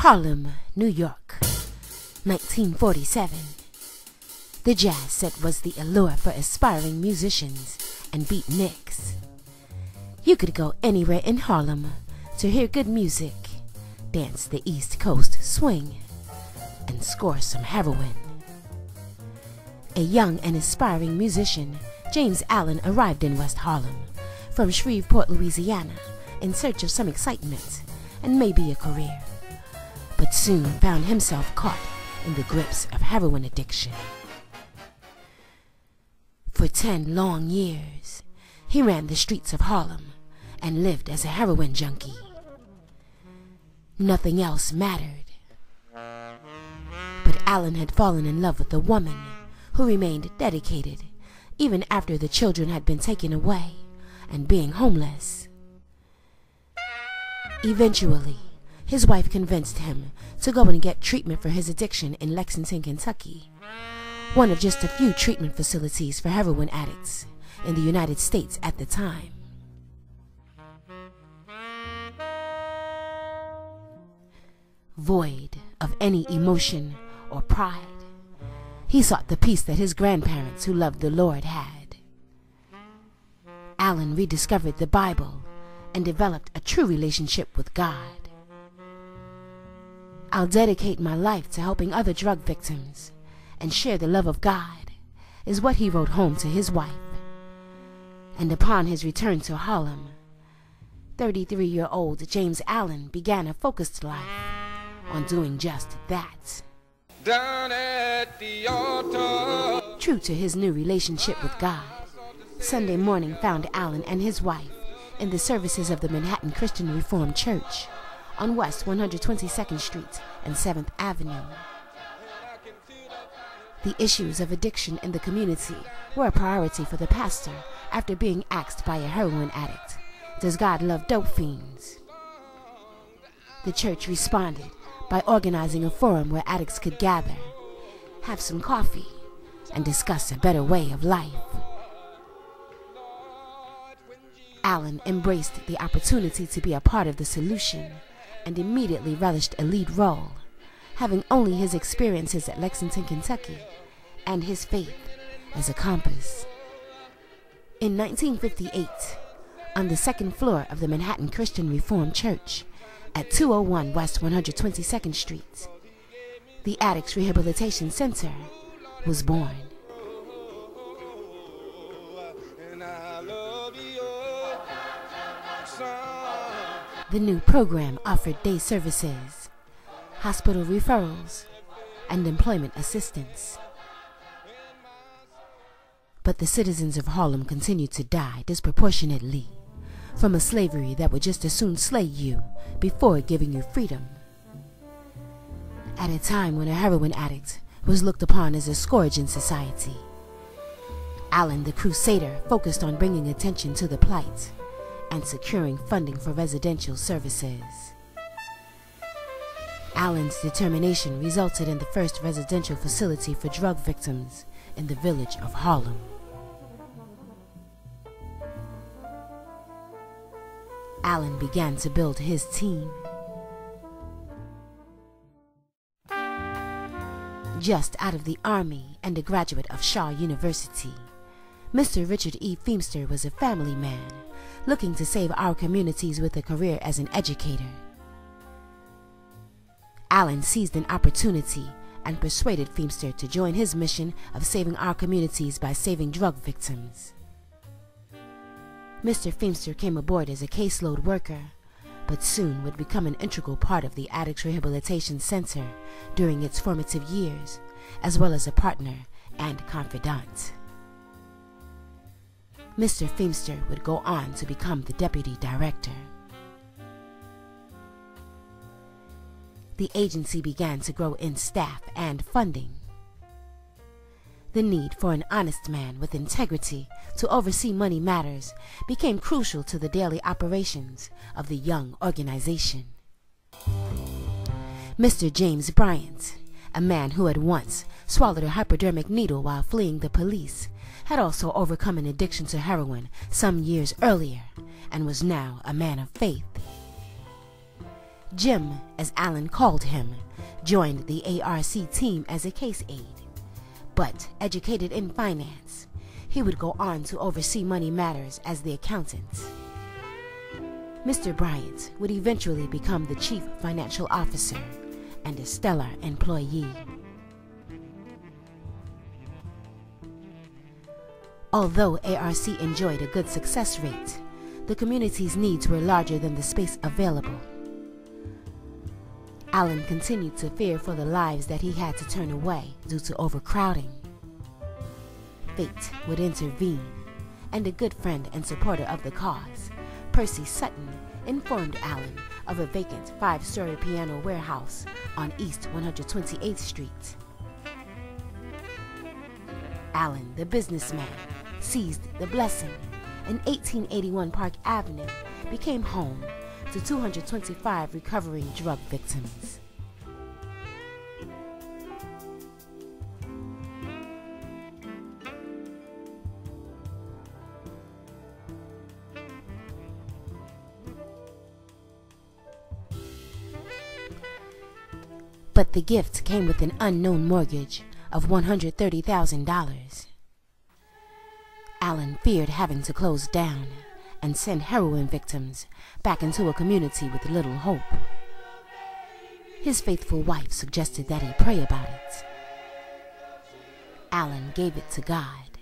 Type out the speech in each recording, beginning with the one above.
Harlem, New York, 1947. The jazz set was the allure for aspiring musicians and beatniks. You could go anywhere in Harlem to hear good music, dance the East Coast swing, and score some heroin. A young and aspiring musician, James Allen arrived in West Harlem from Shreveport, Louisiana, in search of some excitement and maybe a career, but soon found himself caught in the grips of heroin addiction. For 10 long years, he ran the streets of Harlem and lived as a heroin junkie. Nothing else mattered. But Allen had fallen in love with a woman who remained dedicated even after the children had been taken away and being homeless. Eventually, his wife convinced him to go and get treatment for his addiction in Lexington, Kentucky, one of just a few treatment facilities for heroin addicts in the United States at the time. Void of any emotion or pride, he sought the peace that his grandparents who loved the Lord had. Allen rediscovered the Bible and developed a true relationship with God. "I'll dedicate my life to helping other drug victims and share the love of God," is what he wrote home to his wife. And upon his return to Harlem, 33-year-old James Allen began a focused life on doing just that. Down at the altar. True to his new relationship with God, Sunday morning found Allen and his wife in the services of the Manhattan Christian Reformed Church on West 122nd Street and 7th Avenue. The issues of addiction in the community were a priority for the pastor after being asked by a heroin addict, "Does God love dope fiends?" The church responded by organizing a forum where addicts could gather, have some coffee, and discuss a better way of life. Allen embraced the opportunity to be a part of the solution and immediately relished a lead role, having only his experiences at Lexington, Kentucky, and his faith as a compass. In 1958, on the second floor of the Manhattan Christian Reformed Church at 201 West 122nd Street, the Addicts Rehabilitation Center was born. The new program offered day services, hospital referrals, and employment assistance. But the citizens of Harlem continued to die disproportionately from a slavery that would just as soon slay you before giving you freedom. At a time when a heroin addict was looked upon as a scourge in society, Allen the Crusader focused on bringing attention to the plight and securing funding for residential services. Allen's determination resulted in the first residential facility for drug victims in the village of Harlem. Allen began to build his team. Just out of the Army and a graduate of Shaw University, Mr. Richard E. Feimster was a family man looking to save our communities with a career as an educator. Allen seized an opportunity and persuaded Feimster to join his mission of saving our communities by saving drug victims. Mr. Feimster came aboard as a caseload worker, but soon would become an integral part of the Addicts Rehabilitation Center during its formative years, as well as a partner and confidant. Mr. Feimster would go on to become the deputy director. The agency began to grow in staff and funding. The need for an honest man with integrity to oversee money matters became crucial to the daily operations of the young organization. Mr. James Bryant, a man who had once swallowed a hypodermic needle while fleeing the police, had also overcome an addiction to heroin some years earlier and was now a man of faith. Jim, as Allen called him, joined the ARC team as a case aide. But educated in finance, he would go on to oversee money matters as the accountant. Mr. Bryant would eventually become the chief financial officer and a stellar employee. Although ARC enjoyed a good success rate, the community's needs were larger than the space available. Allen continued to fear for the lives that he had to turn away due to overcrowding. Fate would intervene, and a good friend and supporter of the cause, Percy Sutton, informed Allen of a vacant 5-story piano warehouse on East 128th Street. Allen, the businessman, seized the blessing, and 1881 Park Avenue became home to 225 recovering drug victims. But the gift came with an unknown mortgage of $130,000. Allen feared having to close down and send heroin victims back into a community with little hope. His faithful wife suggested that he pray about it. Allen gave it to God.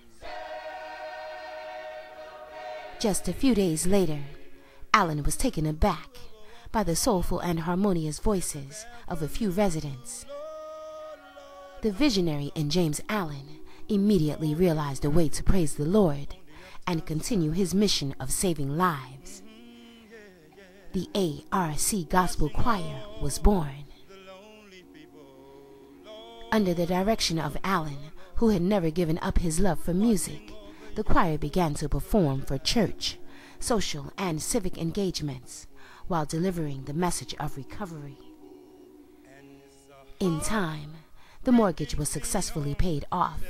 Just a few days later, Allen was taken aback by the soulful and harmonious voices of a few residents. The visionary in James Allen immediately realized a way to praise the Lord and continue his mission of saving lives. The ARC Gospel Choir was born. Under the direction of Allen, who had never given up his love for music, the choir began to perform for church, social, and civic engagements while delivering the message of recovery. In time, the mortgage was successfully paid off.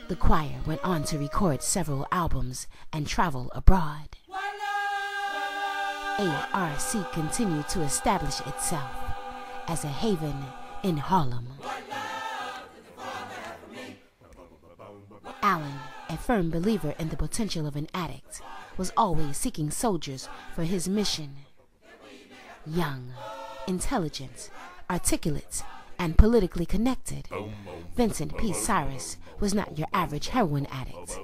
The choir went on to record several albums and travel abroad. ARC continued to establish itself as a haven in Harlem. Allen, a firm believer in the potential of an addict, was always seeking soldiers for his mission. Young, intelligent, articulate, and politically connected, Vincent P. Cyrus was not your average heroin addict.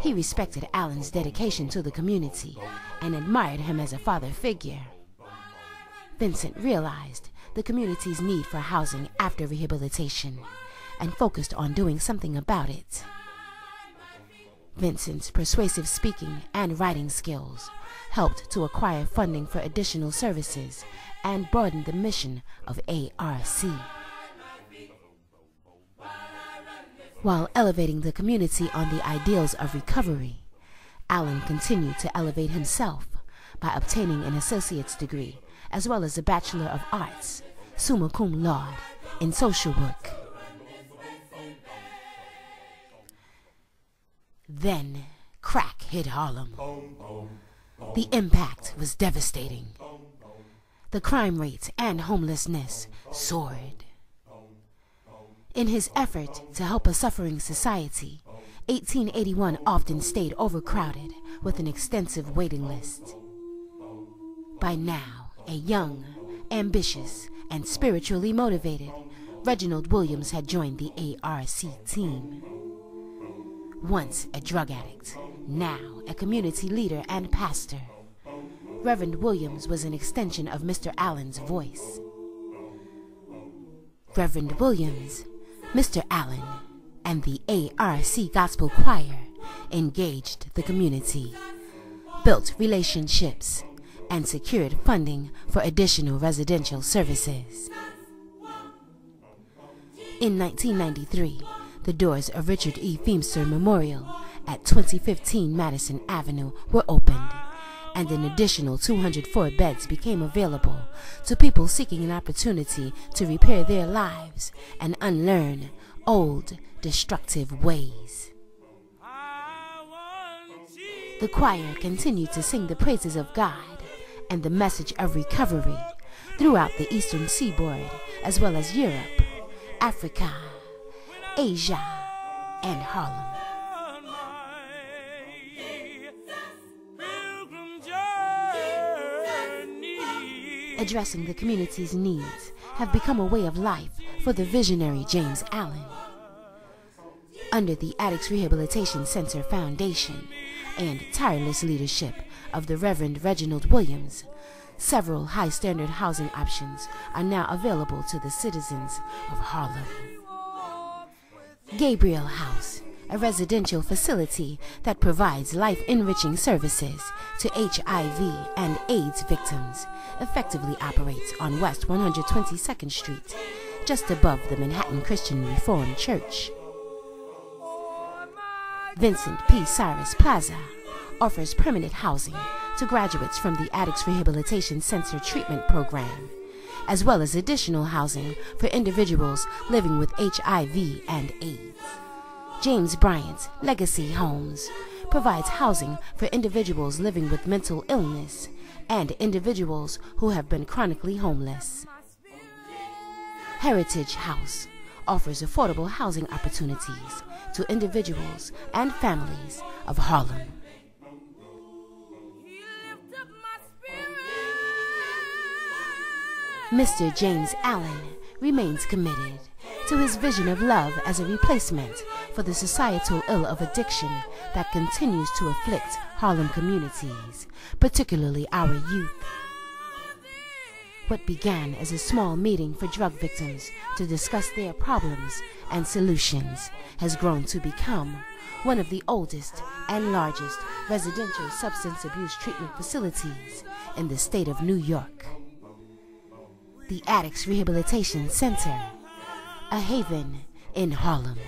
He respected Allen's dedication to the community and admired him as a father figure. Vincent realized the community's need for housing after rehabilitation and focused on doing something about it. Vincent's persuasive speaking and writing skills helped to acquire funding for additional services and broaden the mission of ARC. While elevating the community on the ideals of recovery, Allen continued to elevate himself by obtaining an associate's degree as well as a Bachelor of Arts, summa cum laude, in social work. Then, crack hit Harlem. The impact was devastating. The crime rate and homelessness soared. In his effort to help a suffering society, 1881 often stayed overcrowded with an extensive waiting list. By now, a young, ambitious, and spiritually motivated, Reginald Williams had joined the ARC team. Once a drug addict, now a community leader and pastor, Reverend Williams was an extension of Mr. Allen's voice. Reverend Williams, Mr. Allen, and the ARC Gospel Choir engaged the community, built relationships, and secured funding for additional residential services. In 1993, the doors of Richard E. Feimster Memorial at 2015 Madison Avenue were opened, and an additional 204 beds became available to people seeking an opportunity to repair their lives and unlearn old, destructive ways. The choir continued to sing the praises of God and the message of recovery throughout the Eastern Seaboard, as well as Europe, Africa, Asia, and Harlem. Addressing the community's needs have become a way of life for the visionary James Allen. Under the Addicts Rehabilitation Center Foundation and tireless leadership of the Reverend Reginald Williams, several high-standard housing options are now available to the citizens of Harlem. Gabriel House, a residential facility that provides life-enriching services to HIV and AIDS victims, effectively operates on West 122nd Street, just above the Manhattan Christian Reformed Church. Vincent P. Cyrus Plaza offers permanent housing to graduates from the Addicts Rehabilitation Center treatment program, as well as additional housing for individuals living with HIV and AIDS. James Bryant's Legacy Homes provides housing for individuals living with mental illness and individuals who have been chronically homeless. Heritage House offers affordable housing opportunities to individuals and families of Harlem. Mr. James Allen remains committed to his vision of love as a replacement for the societal ill of addiction that continues to afflict Harlem communities, particularly our youth. What began as a small meeting for drug victims to discuss their problems and solutions has grown to become one of the oldest and largest residential substance abuse treatment facilities in the state of New York. The Addicts Rehabilitation Center, a haven in Harlem.